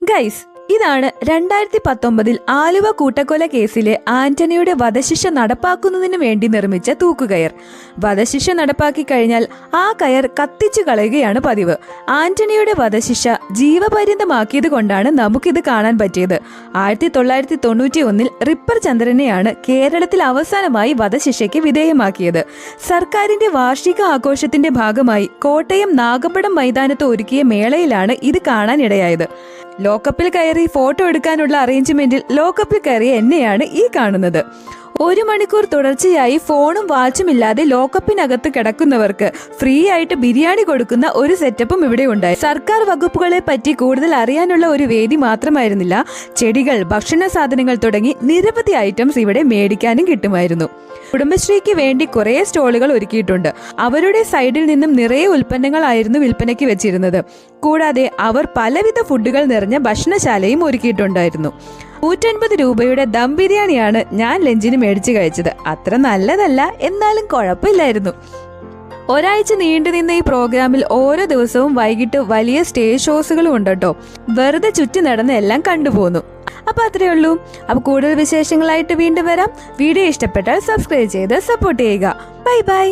Guys, ഇതാണ് 2019 ആലുവ കൂട്ടക്കൊല കേസിലെ ആന്റണിയുടെ വധശിക്ഷ നടപ്പാക്കുന്നതിന് വേണ്ടി നിർമ്മിച്ച തൂക്കുകയർ. വധശിക്ഷ നടപ്പാക്കി കഴിഞ്ഞാൽ ആ കയർ കത്തിച്ചു കളയുകയാണ് പതിവ്. ആന്റണിയുടെ വധശിക്ഷ ജീവപര്യന്തമാക്കിയത് കൊണ്ടാണ് നമുക്കിത് കാണാൻ പറ്റിയത്. 1991 റിപ്പർ ചന്ദ്രനെയാണ് കേരളത്തിൽ അവസാനമായി വധശിക്ഷയ്ക്ക് വിധേയമാക്കിയത്. സർക്കാരിന്റെ വാർഷിക ആഘോഷത്തിന്റെ ഭാഗമായി കോട്ടയം നാഗമ്പടം മൈതാനത്ത് ഒരുക്കിയ മേളയിലാണ് ഇത് കാണാനിടയായത്. ലോക്കപ്പിൽ കയറി ഫോട്ടോ എടുക്കാനുള്ള അറേഞ്ച്മെന്റിൽ ലോക്കപ്പിൽ കയറിയ എന്നെയാണ് ഈ കാണുന്നത്. 1 മണിക്കൂർ തുടർച്ചയായി ഫോണും വാച്ചും ഇല്ലാതെ ലോക്കപ്പിനകത്ത് കിടക്കുന്നവർക്ക് ഫ്രീ ആയിട്ട് ബിരിയാണി കൊടുക്കുന്ന ഒരു സെറ്റപ്പും ഇവിടെ ഉണ്ടായി. സർക്കാർ വകുപ്പുകളെ പറ്റി കൂടുതൽ അറിയാനുള്ള ഒരു വേദി മാത്രമായിരുന്നില്ല. ചെടികൾ, ഭക്ഷണ സാധനങ്ങൾ തുടങ്ങി നിരവധി ഐറ്റംസ് ഇവിടെ മേടിക്കാനും കിട്ടുമായിരുന്നു. കുടുംബശ്രീക്ക് വേണ്ടി കുറെ സ്റ്റോളുകൾ ഒരുക്കിയിട്ടുണ്ട്. അവരുടെ സൈഡിൽ നിന്നും നിറയെ ഉൽപ്പന്നങ്ങളായിരുന്നു വിൽപ്പനയ്ക്ക് വെച്ചിരുന്നത്. കൂടാതെ അവർ പലവിധ ഫുഡുകൾ നിറഞ്ഞ ഭക്ഷണശാലയും ഒരുക്കിയിട്ടുണ്ടായിരുന്നു. 150 രൂപയുടെ ദം ബിരിയാണിയാണ് ഞാൻ ലഞ്ചിന് മേടിച്ച് കഴിച്ചത്. അത്ര നല്ലതല്ല, എന്നാലും കുഴപ്പമില്ലായിരുന്നു. ഒരാഴ്ച നീണ്ടുനിന്ന ഈ പ്രോഗ്രാമിൽ ഓരോ ദിവസവും വൈകിട്ട് വലിയ സ്റ്റേജ് ഷോസുകളും ഉണ്ട് കേട്ടോ. വെറുതെ ചുറ്റി നടന്ന് എല്ലാം കണ്ടുപോന്നു. അപ്പൊ അത്രയേ ഉള്ളൂ. അപ്പൊ കൂടുതൽ വിശേഷങ്ങളായിട്ട് വീണ്ടും വരാം. വീഡിയോ ഇഷ്ടപ്പെട്ടാൽ സബ്സ്ക്രൈബ് ചെയ്ത് സപ്പോർട്ട് ചെയ്യുക. Bye bye.